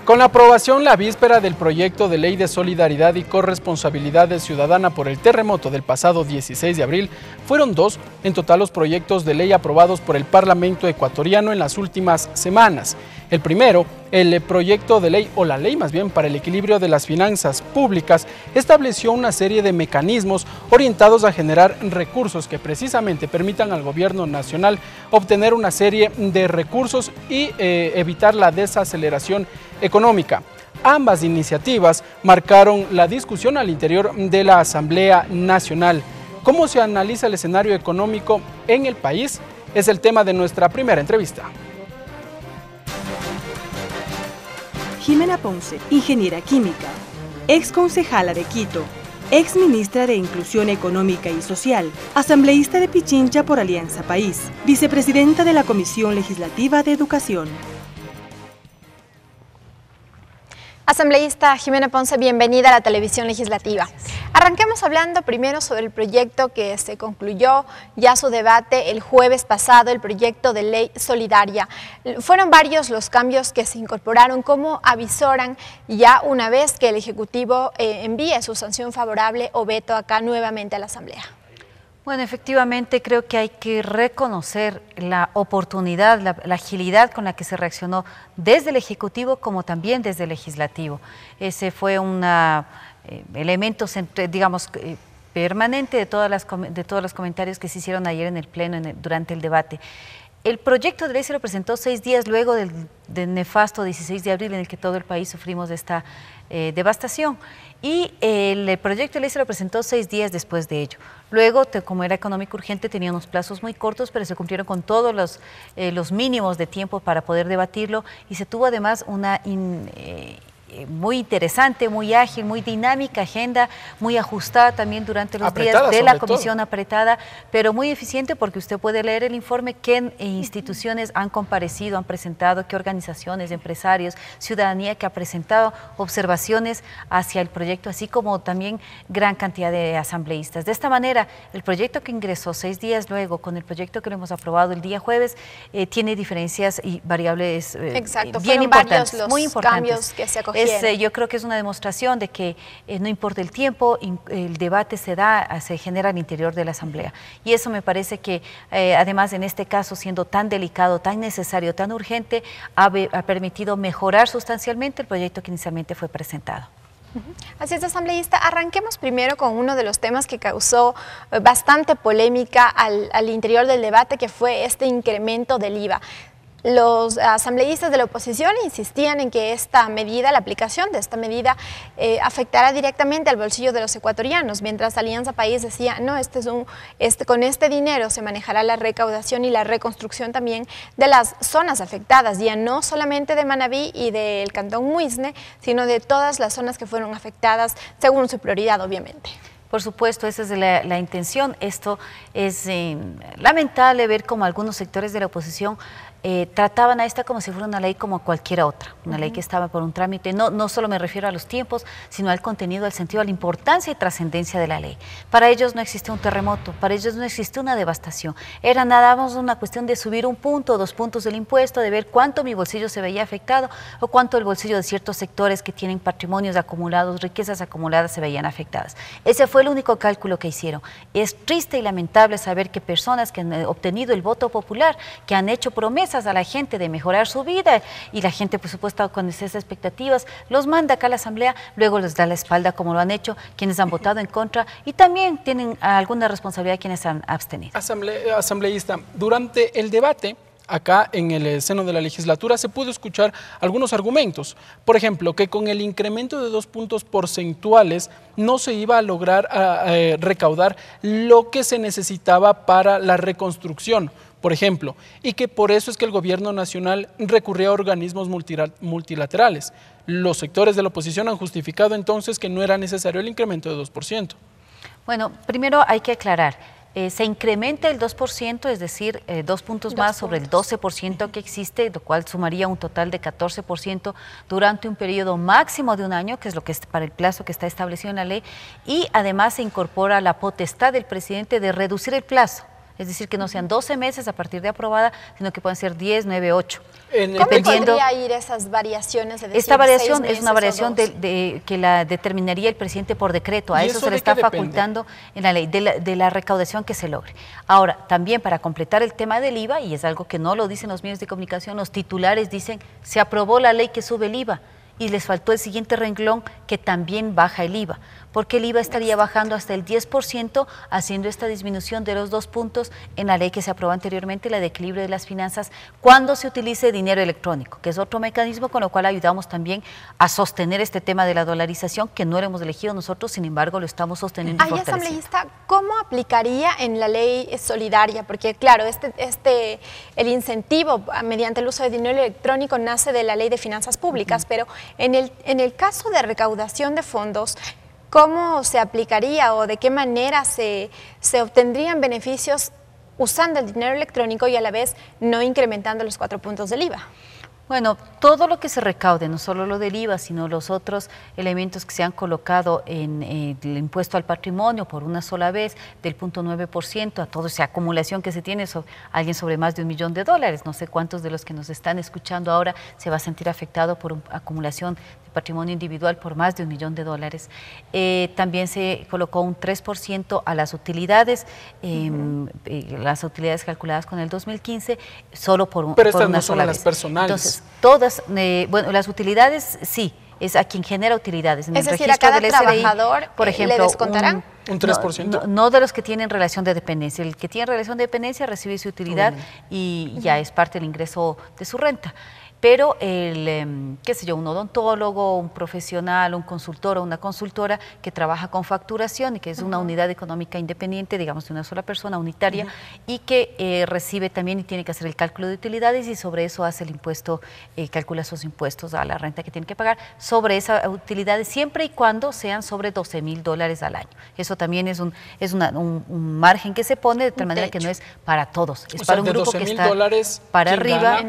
Con la aprobación la víspera del proyecto de ley de solidaridad y corresponsabilidad ciudadana por el terremoto del pasado 16 de abril, fueron 2 en total los proyectos de ley aprobados por el Parlamento ecuatoriano en las últimas semanas. El primero, el proyecto de ley, o la ley más bien, para el equilibrio de las finanzas públicas, estableció una serie de mecanismos orientados a generar recursos que precisamente permitan al gobierno nacional obtener una serie de recursos y evitar la desaceleración económica. Ambas iniciativas marcaron la discusión al interior de la Asamblea Nacional. ¿Cómo se analiza el escenario económico en el país? Es el tema de nuestra primera entrevista. Jimena Ponce, ingeniera química, ex concejala de Quito, ex ministra de Inclusión Económica y Social, asambleísta de Pichincha por Alianza País, vicepresidenta de la Comisión Legislativa de Educación. Asambleísta Jimena Ponce, bienvenida a la televisión legislativa. Arranquemos hablando primero sobre el proyecto que se concluyó ya su debate el jueves pasado, el proyecto de ley solidaria. Fueron varios los cambios que se incorporaron. ¿Cómo avisoran ya una vez que el Ejecutivo envíe su sanción favorable o veto acá nuevamente a la Asamblea? Bueno, efectivamente creo que hay que reconocer la oportunidad, la agilidad con la que se reaccionó desde el Ejecutivo como también desde el Legislativo. Ese fue un elemento, digamos, permanente de todos los comentarios que se hicieron ayer en el Pleno durante el debate. El proyecto de ley se lo presentó 6 días luego del nefasto 16 de abril en el que todo el país sufrimos de esta devastación. Y el proyecto de ley se lo presentó 6 días después de ello. Luego, como era económico urgente, tenía unos plazos muy cortos, pero se cumplieron con todos los mínimos de tiempo para poder debatirlo, y se tuvo además una muy interesante, muy ágil, muy dinámica agenda, muy ajustada también durante los días de la comisión, apretada, pero muy eficiente, porque usted puede leer el informe qué instituciones han comparecido, han presentado, qué organizaciones, empresarios, ciudadanía que ha presentado observaciones hacia el proyecto, así como también gran cantidad de asambleístas. De esta manera, el proyecto que ingresó 6 días luego con el proyecto que lo hemos aprobado el día jueves tiene diferencias y variables bien importantes, muy importantes. Cambios que se acogieron. Yo creo que es una demostración de que no importa el tiempo, el debate se genera al interior de la Asamblea. Y eso me parece que, además, en este caso, siendo tan delicado, tan necesario, tan urgente, ha permitido mejorar sustancialmente el proyecto que inicialmente fue presentado. Así es, asambleísta. Arranquemos primero con uno de los temas que causó bastante polémica al interior del debate, que fue este incremento del IVA. Los asambleístas de la oposición insistían en que esta medida, la aplicación de esta medida, afectará directamente al bolsillo de los ecuatorianos, mientras Alianza País decía, no, con este dinero se manejará la recaudación y la reconstrucción también de las zonas afectadas, ya no solamente de Manabí y del Cantón Muisne, sino de todas las zonas que fueron afectadas según su prioridad, obviamente. Por supuesto, esa es la intención. Esto es lamentable ver cómo algunos sectores de la oposición trataban a esta como si fuera una ley como cualquier otra, una ley que estaba por un trámite. No solo me refiero a los tiempos, sino al contenido, al sentido, a la importancia y trascendencia de la ley. Para ellos no existe un terremoto, para ellos no existe una devastación. Era nada más una cuestión de subir 1 punto o 2 puntos del impuesto, de ver cuánto mi bolsillo se veía afectado o cuánto el bolsillo de ciertos sectores que tienen patrimonios acumulados, riquezas acumuladas, se veían afectadas. Ese fue el único cálculo que hicieron. Es triste y lamentable saber que personas que han obtenido el voto popular, que han hecho promesas a la gente de mejorar su vida, y la gente, por supuesto, con esas expectativas, los manda acá a la Asamblea, luego les da la espalda como lo han hecho quienes han votado en contra, y también tienen alguna responsabilidad quienes han abstenido. Asambleísta, durante el debate, acá en el seno de la legislatura, se pudo escuchar algunos argumentos. Por ejemplo, que con el incremento de 2 puntos porcentuales no se iba a lograr recaudar lo que se necesitaba para la reconstrucción, por ejemplo, y que por eso es que el gobierno nacional recurrió a organismos multilaterales. Los sectores de la oposición han justificado entonces que no era necesario el incremento de 2%. Bueno, primero hay que aclarar. Se incrementa el 2%, es decir, 2 puntos más sobre el 12% que existe, lo cual sumaría un total de 14% durante un periodo máximo de 1 año, que es lo que es para el plazo que está establecido en la ley, y además se incorpora la potestad del presidente de reducir el plazo. es decir, que no sean 12 meses a partir de aprobada, sino que puedan ser 10, 9, 8. ¿Cómo podría ir esas variaciones? De decir, esta variación es una variación que la determinaría el presidente por decreto, a eso se le está facultando en la ley, de la recaudación que se logre. Ahora, también para completar el tema del IVA, y es algo que no lo dicen los medios de comunicación, los titulares dicen, se aprobó la ley que sube el IVA, y les faltó el siguiente renglón que también baja el IVA, porque el IVA estaría bajando hasta el 10%, haciendo esta disminución de los 2 puntos en la ley que se aprobó anteriormente, la de equilibrio de las finanzas, cuando se utilice dinero electrónico, que es otro mecanismo con lo cual ayudamos también a sostener este tema de la dolarización, que no lo hemos elegido nosotros, sin embargo lo estamos sosteniendo y fortaleciendo. Asambleísta, ¿cómo aplicaría en la ley solidaria? Porque claro, el incentivo mediante el uso de dinero electrónico nace de la ley de finanzas públicas, pero en el caso de recaudación de fondos, ¿cómo se aplicaría o de qué manera se obtendrían beneficios usando el dinero electrónico y a la vez no incrementando los 4 puntos del IVA? Bueno, todo lo que se recaude, no solo lo del IVA, sino los otros elementos que se han colocado en el impuesto al patrimonio por una sola vez, del 0.9%, a toda esa acumulación que se tiene, alguien sobre más de $1 millón. No sé cuántos de los que nos están escuchando ahora se va a sentir afectado por una acumulación de patrimonio individual por más de $1 millón. También se colocó un 3% a las utilidades calculadas con el 2015, solo por una sola vez. Pero estas no son las personales. Entonces, todas, bueno, las utilidades sí, es a quien genera utilidades. En es el decir, a cada del trabajador SDI, por ejemplo, ¿le descontarán? ¿Un 3%? No de los que tienen relación de dependencia. El que tiene relación de dependencia recibe su utilidad y ya es parte del ingreso de su renta. Pero qué sé yo, un odontólogo, un profesional, un consultor o una consultora que trabaja con facturación y que es una unidad económica independiente, digamos de una sola persona, unitaria, y que recibe también y tiene que hacer el cálculo de utilidades y sobre eso hace el impuesto, calcula sus impuestos a la renta que tiene que pagar sobre esas utilidades, siempre y cuando sean sobre $12,000 al año. Eso también es un margen que se pone de tal manera que no es para todos, es para un grupo que está para arriba,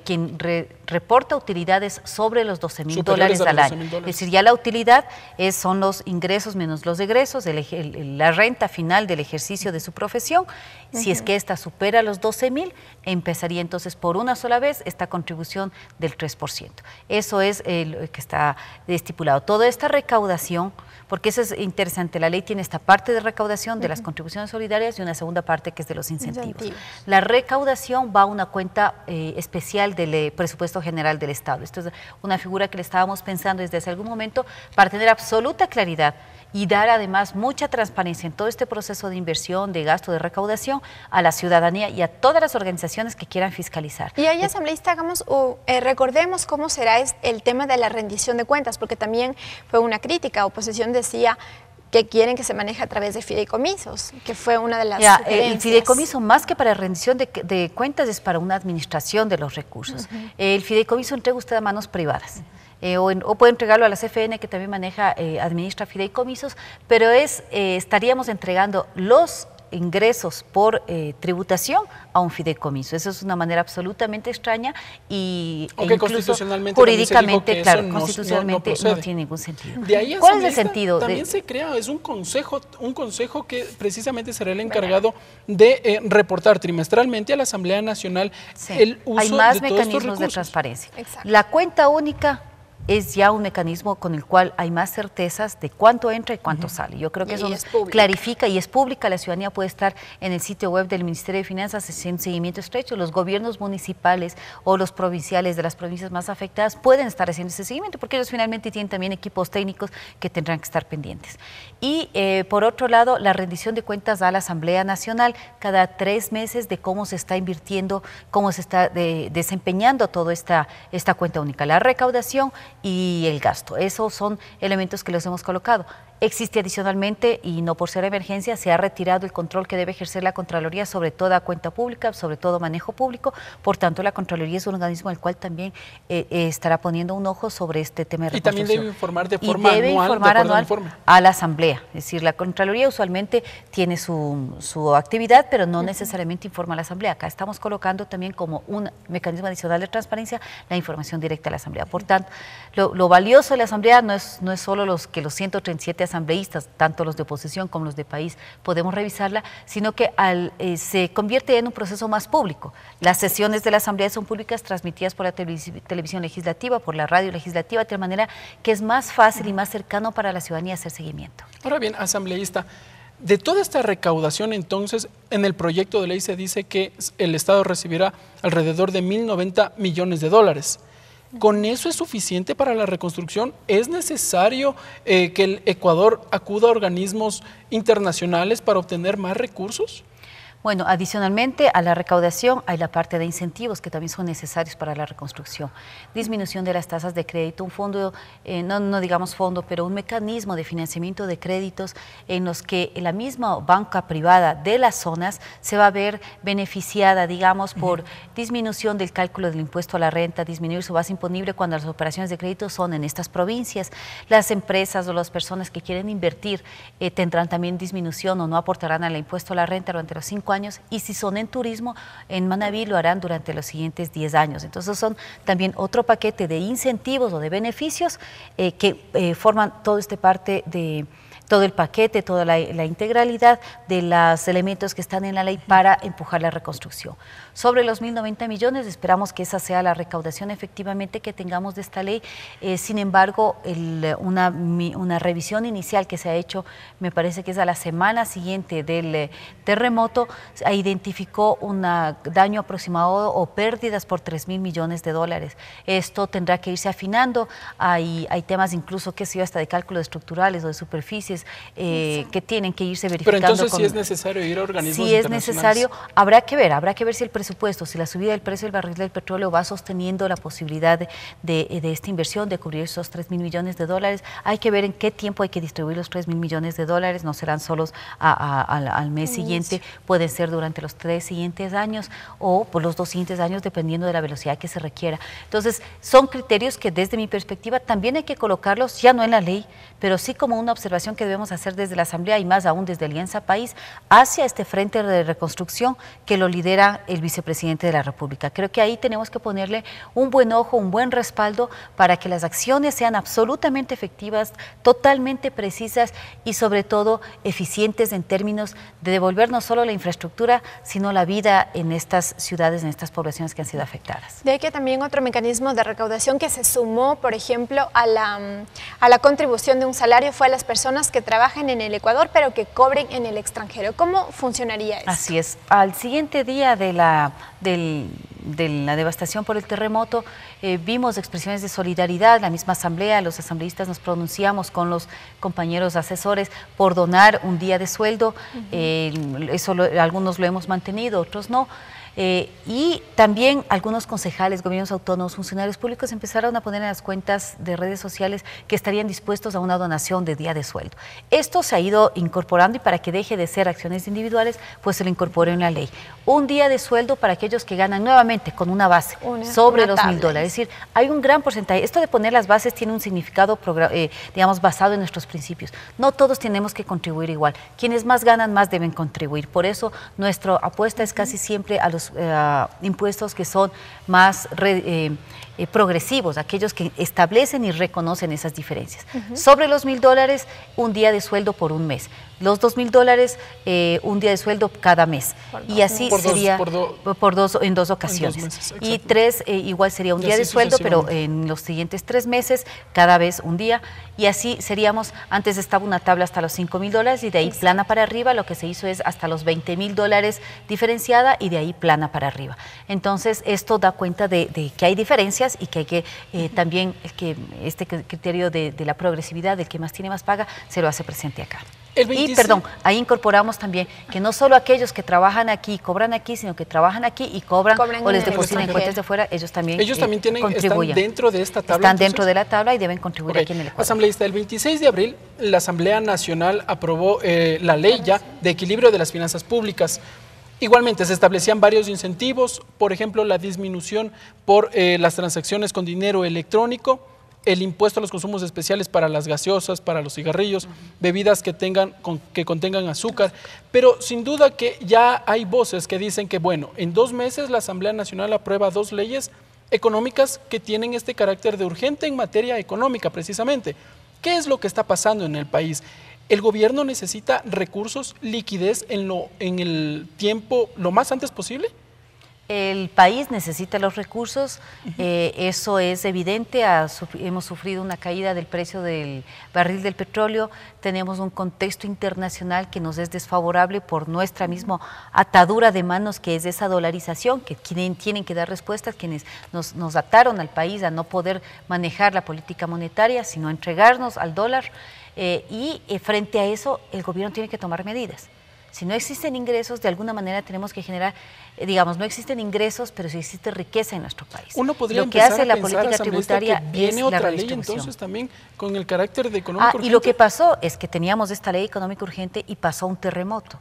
quien reporta utilidades sobre los $12,000 al año. Es decir, ya la utilidad son los ingresos menos los egresos, la renta final del ejercicio de su profesión. Si es que esta supera los 12,000, empezaría entonces por una sola vez esta contribución del 3%. Eso es lo que está estipulado. Toda esta recaudación, porque eso es interesante, la ley tiene esta parte de recaudación de las contribuciones solidarias y una segunda parte que es de los incentivos. La recaudación va a una cuenta especial del presupuesto general del Estado. Esto es una figura que le estábamos pensando desde hace algún momento para tener absoluta claridad y dar además mucha transparencia en todo este proceso de inversión, de gasto, de recaudación a la ciudadanía y a todas las organizaciones que quieran fiscalizar. Y ahí, asambleísta, recordemos cómo será el tema de la rendición de cuentas, porque también fue una crítica. Oposición decía que quieren que se maneje a través de fideicomisos, que fue una de las sugerencias. El fideicomiso, más que para rendición de cuentas, es para una administración de los recursos. El fideicomiso entrega usted a manos privadas. O puede entregarlo a la CFN, que también administra fideicomisos, pero estaríamos entregando los ingresos por tributación a un fideicomiso. Eso es una manera absolutamente extraña e incluso jurídicamente, claro, constitucionalmente no tiene ningún sentido. De ahí, ¿cuál es el sentido? También se crea, es un consejo que precisamente será el encargado de reportar trimestralmente a la Asamblea Nacional el uso de todos estos recursos. Hay más mecanismos de transparencia. Exacto. La cuenta única es ya un mecanismo con el cual hay más certezas de cuánto entra y cuánto sale. Yo creo que eso clarifica y es pública. La ciudadanía puede estar en el sitio web del Ministerio de Finanzas haciendo seguimiento estrecho. Los gobiernos municipales o los provinciales de las provincias más afectadas pueden estar haciendo ese seguimiento porque ellos finalmente tienen también equipos técnicos que tendrán que estar pendientes. Y por otro lado, la rendición de cuentas a la Asamblea Nacional cada 3 meses de cómo se está invirtiendo, cómo se está desempeñando toda esta cuenta única. La recaudación y el gasto. Esos son elementos que los hemos colocado. Existe adicionalmente, y no por ser emergencia, se ha retirado el control que debe ejercer la Contraloría sobre toda cuenta pública, sobre todo manejo público. Por tanto, la Contraloría es un organismo al cual también estará poniendo un ojo sobre este tema de reconstrucción. Y también debe informar de forma anual a la Asamblea. Es decir, la Contraloría usualmente tiene su actividad, pero no necesariamente informa a la Asamblea. Acá estamos colocando también como un mecanismo adicional de transparencia la información directa a la Asamblea. Por tanto, lo valioso de la Asamblea no es solo que los 137 asambleístas, tanto los de oposición como los de país, podemos revisarla, sino que se convierte en un proceso más público. Las sesiones de la Asamblea son públicas, transmitidas por la televisión legislativa, por la radio legislativa, de tal manera que es más fácil y más cercano para la ciudadanía hacer seguimiento. Ahora bien, asambleísta, de toda esta recaudación, entonces, en el proyecto de ley se dice que el Estado recibirá alrededor de 1.090 millones de dólares. ¿Con eso es suficiente para la reconstrucción? ¿Es necesario que el Ecuador acuda a organismos internacionales para obtener más recursos? Bueno, adicionalmente a la recaudación hay la parte de incentivos que también son necesarios para la reconstrucción. Disminución de las tasas de crédito, un fondo, no digamos fondo, pero un mecanismo de financiamiento de créditos en los que la misma banca privada de las zonas se va a ver beneficiada, digamos, por disminución del cálculo del impuesto a la renta, disminuir su base imponible cuando las operaciones de crédito son en estas provincias. Las empresas o las personas que quieren invertir tendrán también disminución o no aportarán al impuesto a la renta durante los 5 años, y si son en turismo, en Manabí lo harán durante los siguientes 10 años. Entonces son también otro paquete de incentivos o de beneficios que forman todo este parte de todo el paquete, toda la integralidad de los elementos que están en la ley para empujar la reconstrucción. Sobre los 1.090 millones, esperamos que esa sea la recaudación efectivamente que tengamos de esta ley. Sin embargo, una revisión inicial que se ha hecho, me parece que es a la semana siguiente del terremoto, identificó un daño aproximado o pérdidas por 3.000 millones de dólares. Esto tendrá que irse afinando. Hay temas incluso, qué sé yo, hasta de cálculos estructurales o de superficies que tienen que irse verificando. Pero entonces, si es necesario ir a organismos internacionales. Si es necesario, habrá que ver si el presupuesto, si la subida del precio del barril del petróleo va sosteniendo la posibilidad de esta inversión, de cubrir esos 3.000 millones de dólares. Hay que ver en qué tiempo hay que distribuir los 3.000 millones de dólares, no serán solos al mes siguiente, pueden ser durante los 3 siguientes años o por los 2 siguientes años, dependiendo de la velocidad que se requiera. Entonces, son criterios que desde mi perspectiva también hay que colocarlos, ya no en la ley, pero sí como una observación que debemos hacer desde la Asamblea y más aún desde Alianza País hacia este frente de reconstrucción que lo lidera el vicepresidente de la República. Creo que ahí tenemos que ponerle un buen ojo, un buen respaldo para que las acciones sean absolutamente efectivas, totalmente precisas y sobre todo eficientes en términos de devolver no solo la infraestructura, sino la vida en estas ciudades, en estas poblaciones que han sido afectadas. De ahí que también otro mecanismo de recaudación que se sumó, por ejemplo, a la contribución de un salario fue a las personas que trabajan en el Ecuador, pero que cobren en el extranjero. ¿Cómo funcionaría eso? Así es. Al siguiente día de la devastación por el terremoto, vimos expresiones de solidaridad. La misma Asamblea, los asambleístas nos pronunciamos con los compañeros asesores por donar un día de sueldo. Eso algunos lo hemos mantenido, otros no. Y también algunos concejales, gobiernos autónomos, funcionarios públicos empezaron a poner en las cuentas de redes sociales que estarían dispuestos a una donación de día de sueldo. Esto se ha ido incorporando y para que deje de ser acciones individuales, pues se lo incorporó en la ley. Un día de sueldo para aquellos que ganan nuevamente con una base sobre los $1.000. Es decir, hay un gran porcentaje. Esto de poner las bases tiene un significado, digamos, basado en nuestros principios. No todos tenemos que contribuir igual. Quienes más ganan, más deben contribuir. Por eso, nuestra apuesta es casi siempre a los impuestos que son más progresivos, aquellos que establecen y reconocen esas diferencias. Sobre los $1.000, un día de sueldo por un mes. Los $2.000, un día de sueldo cada mes. Y así sería en 2 ocasiones. En 2 meses, y 3, igual sería un día de sueldo, pero en los siguientes 3 meses, cada vez un día. Y así seríamos, antes estaba una tabla hasta los $5.000 y de ahí plana para arriba. Lo que se hizo es hasta los $20.000 diferenciada y de ahí plana para arriba. Entonces, esto da cuenta de que hay diferencias y que hay que también este criterio de la progresividad, del que más tiene más paga, se lo hace presente acá. Y perdón, ahí incorporamos también que no solo aquellos que trabajan aquí, cobran aquí, sino que trabajan aquí y cobran o les depositan en cuentas de fuera, ellos también contribuyen. Están dentro de esta tabla. Están dentro de la tabla y deben contribuir aquí en el Ecuador. Asambleísta, el 26 de abril la Asamblea Nacional aprobó la ley ya de equilibrio de las finanzas públicas. Igualmente se establecían varios incentivos, por ejemplo la disminución por las transacciones con dinero electrónico, el impuesto a los consumos especiales para las gaseosas, para los cigarrillos, bebidas que contengan azúcar, pero sin duda que ya hay voces que dicen que, bueno, en 2 meses la Asamblea Nacional aprueba 2 leyes económicas que tienen este carácter de urgente en materia económica precisamente. ¿Qué es lo que está pasando en el país? ¿El gobierno necesita recursos, liquidez en el tiempo lo más antes posible? El país necesita los recursos, eso es evidente, hemos sufrido una caída del precio del barril del petróleo, tenemos un contexto internacional que nos es desfavorable por nuestra misma atadura de manos, que es esa dolarización, que tienen que dar respuestas, quienes nos ataron al país a no poder manejar la política monetaria, sino entregarnos al dólar, y frente a eso el gobierno tiene que tomar medidas. Si no existen ingresos, de alguna manera tenemos que generar, digamos, no existen ingresos, pero sí existe riqueza en nuestro país. Uno podría lo que hace la pensar, política tributaria que viene es otra la ley redistribución. entonces también con el carácter de económico urgente. Y lo que pasó es que teníamos esta ley económica urgente y pasó un terremoto.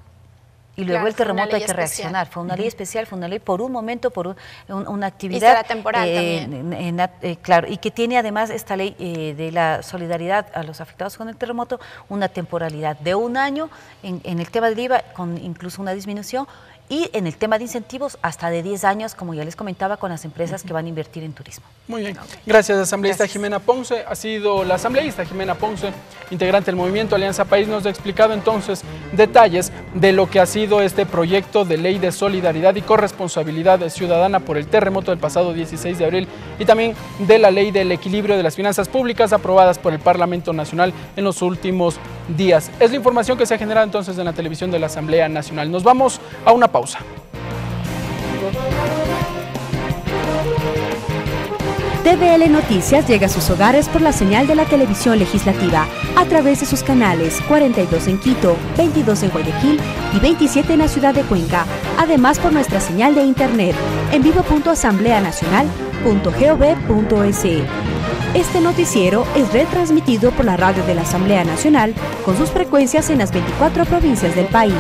Y luego el terremoto hay que reaccionar. Fue una ley especial, fue una ley por un momento, por una actividad. Y será temporal también. Claro, y que tiene además esta ley de la solidaridad a los afectados con el terremoto, una temporalidad de 1 año en el tema del IVA, con incluso una disminución, y en el tema de incentivos hasta de 10 años, como ya les comentaba, con las empresas que van a invertir en turismo. Muy bien. Gracias, asambleísta Jimena Ponce. Ha sido la asambleísta Jimena Ponce, integrante del movimiento Alianza País, nos ha explicado entonces detalles de lo que ha sido este proyecto de ley de solidaridad y corresponsabilidad ciudadana por el terremoto del pasado 16 de abril y también de la ley del equilibrio de las finanzas públicas aprobadas por el Parlamento Nacional en los últimos días. Es la información que se ha generado entonces en la televisión de la Asamblea Nacional. Nos vamos a una pausa. TVL Noticias llega a sus hogares por la señal de la televisión legislativa a través de sus canales 42 en Quito, 22 en Guayaquil y 27 en la ciudad de Cuenca. Además por nuestra señal de internet en vivo.asambleanacional.gov.es. Este noticiero es retransmitido por la radio de la Asamblea Nacional con sus frecuencias en las 24 provincias del país.